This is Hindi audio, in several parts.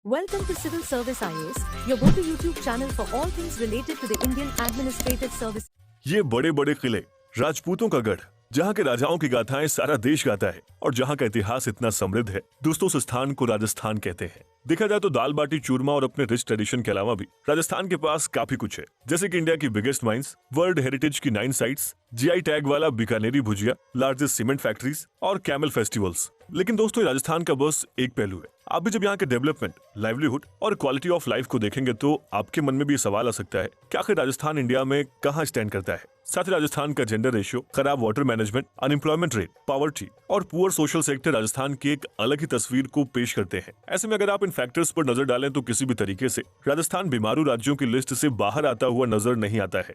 Welcome to Civil Service IAS, your go-to YouTube channel for all things related to the Indian Administrative Service. ये बड़े बड़े किले, राजपूतों का गढ़, जहाँ के राजाओं की गाथाएं सारा देश गाता है और जहाँ का इतिहास इतना समृद्ध है, दोस्तों उस स्थान को राजस्थान कहते हैं। देखा जाए तो दाल बाटी चूरमा और अपने रिच ट्रेडिशन के अलावा भी राजस्थान के पास काफी कुछ है, जैसे कि इंडिया की बिगेस्ट माइंस, वर्ल्ड हेरिटेज की 9 साइट्स, जीआई टैग वाला बीकानेरी भुजिया, लार्जेस्ट सीमेंट फैक्ट्रीज और कैमल फेस्टिवल्स। लेकिन दोस्तों राजस्थान का बस एक पहलू है। आप भी जब यहाँ के डेवलपमेंट, लाइवलीहुड और क्वालिटी ऑफ लाइफ को देखेंगे तो आपके मन में भी सवाल आ सकता है कि आखिर राजस्थान इंडिया में कहाँ स्टैंड करता है। साथ ही राजस्थान का जेंडर रेशियो, खराब water management, unemployment rate, poverty और पुअर सोशल सेक्टर राजस्थान की एक अलग ही तस्वीर को पेश करते हैं। ऐसे में अगर आप इन फैक्टर्स पर नजर डालें तो किसी भी तरीके से राजस्थान बीमारू राज्यों की लिस्ट से बाहर आता हुआ नजर नहीं आता है।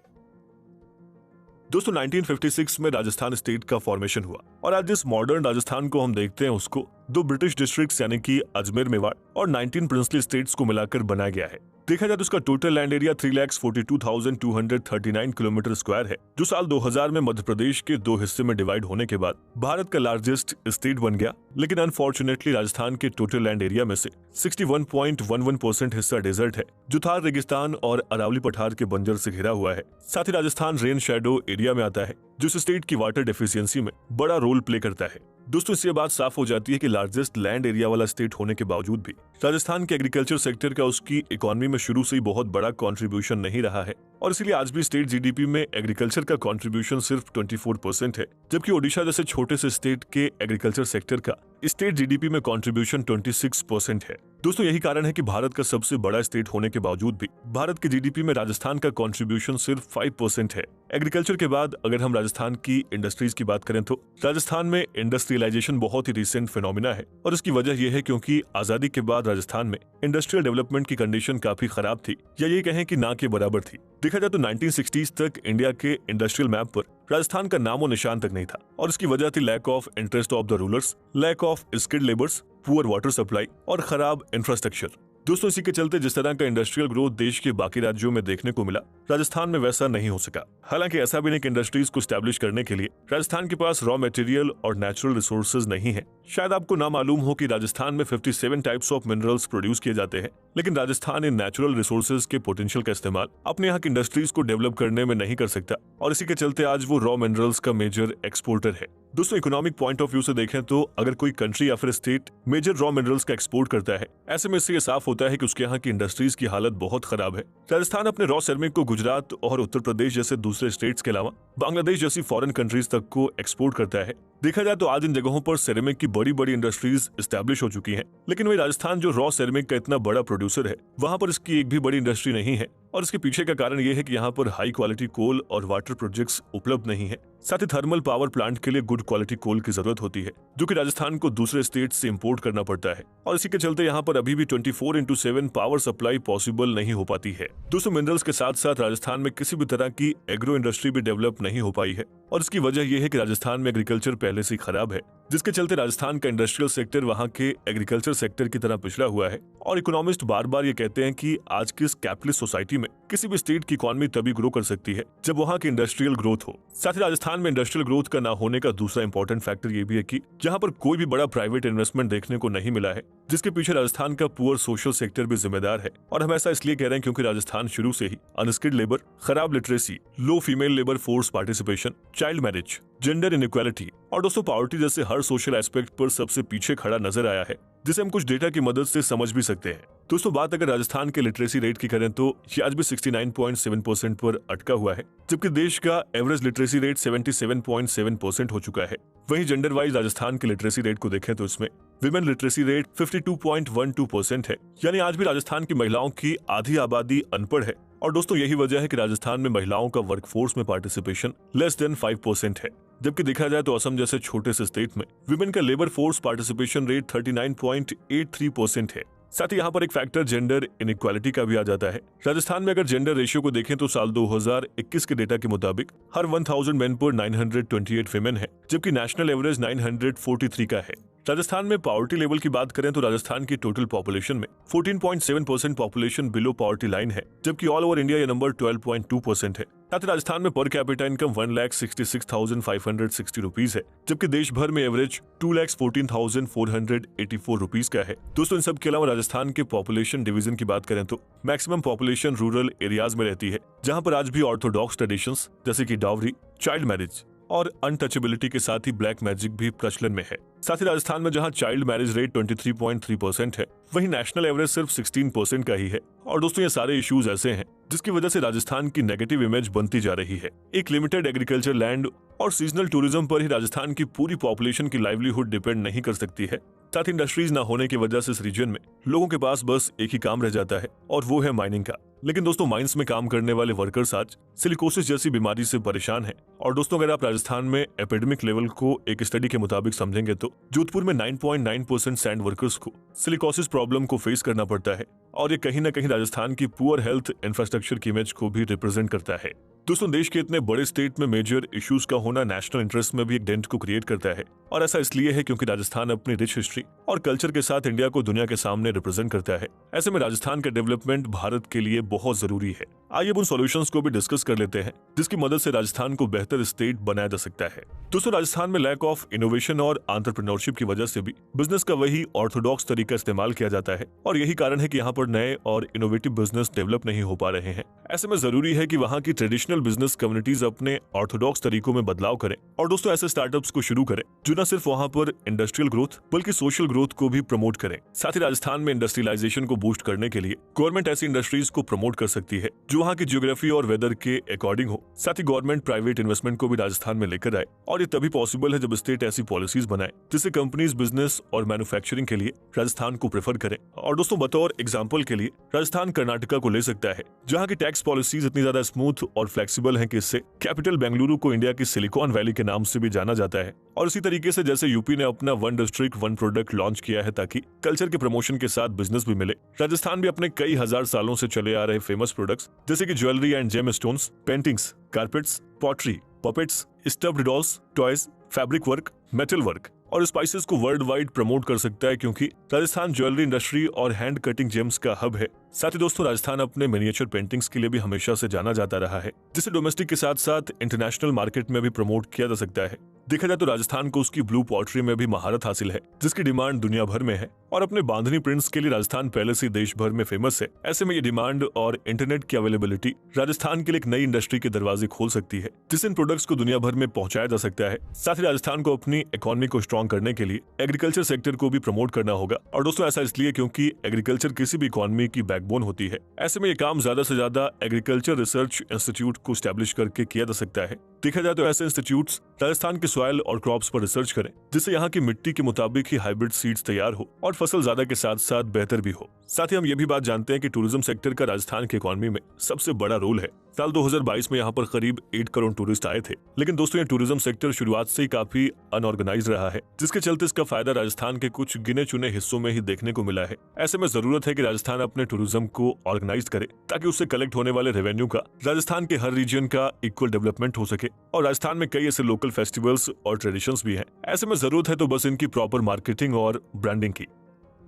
दोस्तों 1956 में राजस्थान स्टेट का फॉर्मेशन हुआ और आज जिस मॉडर्न राजस्थान को हम देखते हैं उसको 2 ब्रिटिश डिस्ट्रिक्ट्स यानी कि अजमेर, मेवाड़ और 19 प्रिंसली स्टेट्स को मिलाकर बनाया गया है। देखा जाए तो उसका total land area 3,42,239 kilometre square है, जो साल 2000 में मध्य प्रदेश के 2 हिस्से में डिवाइड होने के बाद भारत का लार्जेस्ट स्टेट बन गया। लेकिन अनफॉर्चुनेटली राजस्थान के टोटल लैंड एरिया में से 61.11% हिस्सा डेजर्ट है, जो थार रेगिस्तान और अरावली पठार के बंजर से घिरा हुआ है। साथ ही राजस्थान रेन शेडो एरिया में आता है, जो इस स्टेट की वाटर डेफिशिएंसी में बड़ा रोल प्ले करता है। दोस्तों इससे बात साफ हो जाती है कि लार्जेस्ट लैंड एरिया वाला स्टेट होने के बावजूद भी राजस्थान के एग्रीकल्चर सेक्टर का उसकी इकोनॉमी में शुरू से ही बहुत बड़ा कंट्रीब्यूशन नहीं रहा है और इसीलिए आज भी स्टेट जीडीपी में एग्रीकल्चर का कंट्रीब्यूशन सिर्फ 24% है, जबकि ओडिशा जैसे छोटे से स्टेट के एग्रीकल्चर सेक्टर का स्टेट जीडीपी में कंट्रीब्यूशन 26% है। दोस्तों यही कारण है कि भारत का सबसे बड़ा स्टेट होने के बावजूद भी भारत के जीडीपी में राजस्थान का कंट्रीब्यूशन सिर्फ 5% है। एग्रीकल्चर के बाद अगर हम राजस्थान की इंडस्ट्रीज की बात करें तो राजस्थान में इंडस्ट्रियलाइजेशन बहुत ही रिसेंट फिनोमिना है और इसकी वजह यह है क्योंकि आजादी के बाद राजस्थान में इंडस्ट्रियल डेवलपमेंट की कंडीशन काफी खराब थी, या ये कहें कि ना के बराबर थी। देखा जाए तो 1960s तक इंडिया के इंडस्ट्रियल मैप पर राजस्थान का नामो निशान तक नहीं था और इसकी वजह थी lack of interest of the rulers, lack of skilled labours, poor water supply और खराब इंफ्रास्ट्रक्चर। दोस्तों इसी के चलते जिस तरह का इंडस्ट्रियल ग्रोथ देश के बाकी राज्यों में देखने को मिला, राजस्थान में वैसा नहीं हो सका। हालांकि ऐसा भी नहीं कि इंडस्ट्रीज को स्टैब्लिश करने के लिए राजस्थान के पास रॉ मटेरियल और नेचुरल रिसोर्सेज नहीं है। शायद आपको ना मालूम हो कि राजस्थान में 57 टाइप्स ऑफ मिनरल्स प्रोड्यूस किए जाते हैं, लेकिन राजस्थान इन नेचुरल रिसोर्सेज के पोटेंशियल का इस्तेमाल अपने यहाँ की इंडस्ट्रीज को डेवलप करने में नहीं कर सकता और इसी के चलते आज वो रॉ मिनरल्स का मेजर एक्सपोर्टर है। दोस्तों इकोनॉमिक पॉइंट ऑफ व्यू से देखें तो अगर कोई कंट्री या फिर स्टेट मेजर रॉ मिनरल्स का एक्सपोर्ट करता है, ऐसे में इससे ये साफ होता है कि उसके यहाँ की इंडस्ट्रीज की हालत बहुत खराब है। राजस्थान अपने रॉ सेरेमिक को गुजरात और उत्तर प्रदेश जैसे दूसरे स्टेट्स के अलावा बांग्लादेश जैसी फॉरेन कंट्रीज तक को एक्सपोर्ट करता है। देखा जाए तो आज इन जगहों पर सेरेमिक की बड़ी बड़ी इंडस्ट्रीज एस्टैब्लिश हो चुकी हैं, लेकिन वही राजस्थान जो रॉ सेरेमिक का इतना बड़ा प्रोड्यूसर है, वहां पर इसकी एक भी बड़ी इंडस्ट्री नहीं है और इसके पीछे का कारण यह है कि यहाँ पर हाई क्वालिटी कोल और वाटर प्रोजेक्ट्स उपलब्ध नहीं है। साथ ही थर्मल पावर प्लांट के लिए गुड क्वालिटी कोल की जरूरत होती है, जो कि राजस्थान को दूसरे स्टेट से इंपोर्ट करना पड़ता है और इसी के चलते यहाँ पर अभी भी 24/7 पावर सप्लाई पॉसिबल नहीं हो पाती है। दोस्तों मिनरल्स के साथ साथ राजस्थान में किसी भी तरह की एग्रो इंडस्ट्री भी डेवलप नहीं हो पाई है और इसकी वजह यह है कि राजस्थान में एग्रीकल्चर पहले से खराब है, जिसके चलते राजस्थान का इंडस्ट्रियल सेक्टर वहां के एग्रीकल्चर सेक्टर की तरह पिछड़ा हुआ है। और इकोनॉमिस्ट बार बार ये कहते हैं कि आज की इस कैपिटलिस्ट सोसाइटी में किसी भी स्टेट की इकोनॉमी तभी ग्रो कर सकती है जब वहां की इंडस्ट्रियल ग्रोथ हो। साथ ही राजस्थान में इंडस्ट्रियल ग्रोथ का ना होने का दूसरा इंपॉर्टेंट फैक्टर ये भी है कि यहाँ पर कोई भी बड़ा प्राइवेट इन्वेस्टमेंट देखने को नहीं मिला है, जिसके पीछे राजस्थान का पुअर सोशल सेक्टर भी जिम्मेदार है। और हम ऐसा इसलिए कह रहे हैं क्योंकि राजस्थान शुरू से ही अनस्किल्ड लेबर, खराब literacy, low female labour force participation, child marriage, gender inequality और दोस्तों पॉवर्टी जैसे हर सोशल एस्पेक्ट पर सबसे पीछे खड़ा नजर आया है, जिसे हम कुछ डेटा की मदद से समझ भी सकते हैं। दोस्तों बात अगर राजस्थान के लिटरेसी रेट की करें तो ये आज भी 69.7% पर अटका हुआ है, जबकि देश का एवरेज लिटरेसी रेट 77.7% हो चुका है। वहीं जेंडर वाइज राजस्थान के लिटरेसी रेट को देखें तो इसमें विमेन लिटरेसी रेट 52.12% है, यानी आज भी राजस्थान की महिलाओं की आधी आबादी अनपढ़ है। और दोस्तों यही वजह है कि राजस्थान में महिलाओं का वर्कफोर्स में पार्टिसिपेशन लेस देन 5% है, जबकि देखा जाए तो असम जैसे छोटे से स्टेट में विमेन का लेबर फोर्स पार्टिसिपेशन रेट 39.83% है। साथ ही यहाँ पर एक फैक्टर जेंडर इनइक्वालिटी का भी आ जाता है। राजस्थान में अगर जेंडर रेशियो को देखें तो साल 2021 के डेटा के मुताबिक हर 1000 मेन पर 928 विमेन है, जबकि नेशनल एवरेज 943 का है। राजस्थान में पॉवर्टी लेवल की बात करें तो राजस्थान की टोटल पॉपुलेशन में 14.7% पॉपुलेशन बिलो पॉवर्टी लाइन है, जबकि ऑल ओवर इंडिया ये नंबर 12.2% है। साथ ही राजस्थान में पर कैपिटा इनकम 1,66,560 रुपीज है, जबकि देश भर में एवरेज 2,14,484 रुपीज का है। दोस्तों इन सब के अलावा राजस्थान के पॉपुलेशन डिवीजन की बात करें तो मैक्सिमम पॉपुलेशन रूरल एरियाज में रहती है, जहां पर आज भी ऑर्थोडॉक्स ट्रेडिशंस जैसे कि डावरी, चाइल्ड मैरिज और अनटचेबिलिटी के साथ ही ब्लैक मैजिक भी प्रचलन में है। साथ ही राजस्थान में जहां चाइल्ड मैरिज रेट 23.3% है, वहीं नेशनल एवरेज सिर्फ 16% का ही है। और दोस्तों ये सारे इश्यूज ऐसे हैं जिसकी वजह से राजस्थान की नेगेटिव इमेज बनती जा रही है। एक लिमिटेड एग्रीकल्चर लैंड और सीजनल टूरिज्म पर ही राजस्थान की पूरी पॉपुलेशन की लाइवलीहुड डिपेंड नहीं कर सकती है। साथ ही इंडस्ट्रीज ना होने की वजह से इस रीजन में लोगों के पास बस एक ही काम रह जाता है और वो है माइनिंग का। लेकिन दोस्तों माइंस में काम करने वाले वर्कर्स आज सिलिकोसिस जैसी बीमारी से परेशान हैं। और दोस्तों अगर आप राजस्थान में एपिडेमिक लेवल को एक स्टडी के मुताबिक समझेंगे तो जोधपुर में 9.9% सैंड वर्कर्स को सिलिकोसिस प्रॉब्लम को फेस करना पड़ता है और ये कहीं ना कहीं राजस्थान की पुअर हेल्थ इंफ्रास्ट्रक्चर की इमेज को भी रिप्रेजेंट करता है। दोस्तों देश के इतने बड़े स्टेट में मेजर इश्यूज का होना नेशनल इंटरेस्ट में भी एक डेंट को क्रिएट करता है और ऐसा इसलिए है क्योंकि राजस्थान अपनी रिच हिस्ट्री और कल्चर के साथ इंडिया को दुनिया के सामने रिप्रेजेंट करता है। ऐसे में राजस्थान का डेवलपमेंट भारत के लिए बहुत जरूरी है। आइए उन सॉल्यूशंस को भी डिस्कस कर लेते हैं जिसकी मदद से राजस्थान को बेहतर स्टेट बनाया जा सकता है। दोस्तों राजस्थान में लैक ऑफ इनोवेशन और एंटरप्रेन्योरशिप की वजह से भी बिजनेस का वही ऑर्थोडॉक्स तरीका इस्तेमाल किया जाता है और यही कारण है कि यहाँ पर नए और इनोवेटिव बिजनेस डेवलप नहीं हो पा रहे हैं। ऐसे में जरूरी है कि वहाँ की ट्रेडिशनल बिजनेस कम्युनिटीज अपने ऑर्थोडॉक्स तरीकों में बदलाव करें और दोस्तों ऐसे स्टार्टअप्स को शुरू करें जो न सिर्फ वहाँ पर इंडस्ट्रियल ग्रोथ बल्कि सोशल ग्रोथ को भी प्रमोट करें। साथ ही राजस्थान में इंडस्ट्रियलाइजेशन को बूस्ट करने के लिए गवर्नमेंट ऐसी इंडस्ट्रीज को प्रमोट कर सकती है जो वहाँ की जियोग्राफी और वेदर के अकॉर्डिंग हो। साथ ही गवर्नमेंट प्राइवेट इन्वेस्टमेंट को भी राजस्थान में लेकर आए और ये तभी पॉसिबल है जब स्टेट ऐसी पॉलिसीज बनाए जिससे कंपनीज बिजनेस और मैन्युफैक्चरिंग के लिए राजस्थान को प्रेफर करें। और दोस्तों बतौर एग्जाम्पल के लिए राजस्थान कर्नाटका को ले सकता है जहाँ की टैक्स पॉलिसीज इतनी ज्यादा स्मूथ और फ्लेक्सिबल है कि इससे कैपिटल बेंगलुरु को इंडिया की सिलिकॉन वैली के नाम से भी जाना जाता है। और इसी तरीके से जैसे यूपी ने अपना one district one product launch किया है ताकि कल्चर के प्रमोशन के साथ बिजनेस भी मिले, राजस्थान भी अपने कई हजार सालों से चले आ रहे फेमस प्रोडक्ट्स जैसे कि jewellery and gem stones, paintings, carpets, pottery, puppets, stuffed dolls, toys, fabric work, metal work और स्पाइसेस को वर्ल्ड वाइड प्रमोट कर सकता है क्योंकि राजस्थान ज्वेलरी इंडस्ट्री और हैंड कटिंग जेम्स का हब है। साथ ही दोस्तों राजस्थान अपने मिनिएचर पेंटिंग्स के लिए भी हमेशा से जाना जाता रहा है जिसे डोमेस्टिक के साथ साथ इंटरनेशनल मार्केट में भी प्रमोट किया जा सकता है। देखा जाए तो राजस्थान को उसकी ब्लू पॉटरी में भी महारत हासिल है जिसकी डिमांड दुनिया भर में है और अपने बांधनी प्रिंट्स के लिए राजस्थान पहले से देश भर में फेमस है। ऐसे में ये डिमांड और इंटरनेट की अवेलेबिलिटी राजस्थान के लिए एक नई इंडस्ट्री के दरवाजे खोल सकती है जिससे इन प्रोडक्ट्स को दुनिया भर में पहुंचाया जा सकता है। साथ ही राजस्थान को अपनी इकोनॉमी को स्ट्रॉन्ग करने के लिए एग्रीकल्चर सेक्टर को भी प्रमोट करना होगा और दोस्तों ऐसा इसलिए क्योंकि एग्रीकल्चर किसी भी इकोनॉमी की बैकबोन होती है। ऐसे में ये काम ज्यादा से ज्यादा एग्रीकल्चर रिसर्च इंस्टीट्यूट को स्टैब्लिश करके किया जा सकता है। देखा जाए तो ऐसे इंस्टीट्यूट्स राजस्थान के सॉइल और क्रॉप्स पर रिसर्च करें जिससे यहाँ की मिट्टी के मुताबिक ही हाइब्रिड सीड्स तैयार हो और फसल ज्यादा के साथ साथ बेहतर भी हो। साथ ही हम ये भी बात जानते हैं कि टूरिज्म सेक्टर का राजस्थान की इकोनॉमी में सबसे बड़ा रोल है। साल 2022 में यहाँ पर करीब 8 करोड़ टूरिस्ट आए थे, लेकिन दोस्तों ये टूरिज्म सेक्टर शुरुआत से ही काफी अनऑर्गेनाइज रहा है जिसके चलते इसका फायदा राजस्थान के कुछ गिने चुने हिस्सों में ही देखने को मिला है। ऐसे में जरूरत है कि राजस्थान अपने टूरिज्म को ऑर्गेनाइज करे ताकि उससे कलेक्ट होने वाले रेवेन्यू का राजस्थान के हर रीजन का इक्वल डेवलपमेंट हो सके। और राजस्थान में कई ऐसे लोकल फेस्टिवल्स और ट्रेडिशंस भी हैं। ऐसे में जरूरत है तो बस इनकी प्रॉपर मार्केटिंग और ब्रांडिंग की।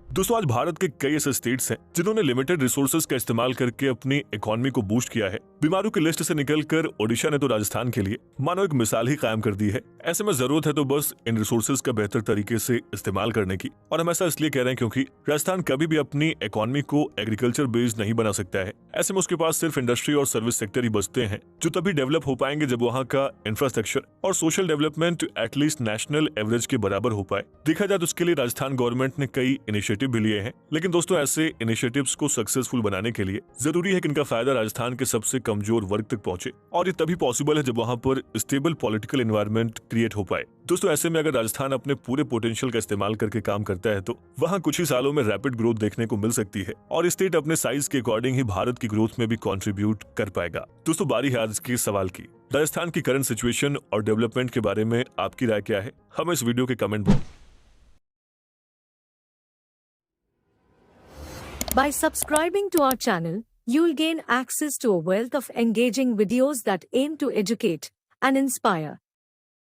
दोस्तों आज भारत के कई ऐसे स्टेट्स हैं जिन्होंने लिमिटेड रिसोर्सेज का इस्तेमाल करके अपनी इकोनॉमी को बूस्ट किया है। बीमारियों की लिस्ट से निकलकर ओडिशा ने तो राजस्थान के लिए मानो एक मिसाल ही कायम कर दी है। ऐसे में जरूरत है तो बस इन रिसोर्सेज का बेहतर तरीके से इस्तेमाल करने की। और हम ऐसा इसलिए कह रहे हैं क्योंकि राजस्थान कभी भी अपनी इकोनॉमी को एग्रीकल्चर बेस्ड नहीं बना सकता है। ऐसे में उसके पास सिर्फ इंडस्ट्री और सर्विस सेक्टर ही बचते हैं जो तभी डेवलप हो पाएंगे जब वहाँ का इंफ्रास्ट्रक्चर और social development at least national average के बराबर हो पाए। देखा जाए तो उसके लिए राजस्थान गवर्नमेंट ने कई इनिशिएटिव भी लिए हैं, लेकिन दोस्तों ऐसे इनिशिएटिव्स को सक्सेसफुल बनाने के लिए जरूरी है कि इनका फायदा राजस्थान के सबसे कमजोर वर्ग तक पहुंचे और ये तभी पॉसिबल है जब वहां पर स्टेबल पॉलिटिकल एनवायरनमेंट क्रिएट हो पाए। दोस्तों ऐसे में अगर राजस्थान अपने पूरे पोटेंशियल का इस्तेमाल करके काम करता है तो वहां कुछ ही सालों में रैपिड ग्रोथ देखने को मिल सकती है और स्टेट अपने साइज के अकॉर्डिंग ही भारत की ग्रोथ में भी कॉन्ट्रीब्यूट कर पाएगा। दोस्तों बारी है आज के सवाल की। राजस्थान की करंट सिचुएशन और डेवलपमेंट के बारे में आपकी राय क्या है? हमें इस वीडियो के comment box By subscribing to our channel, you'll gain access to a wealth of engaging videos that aim to educate and inspire.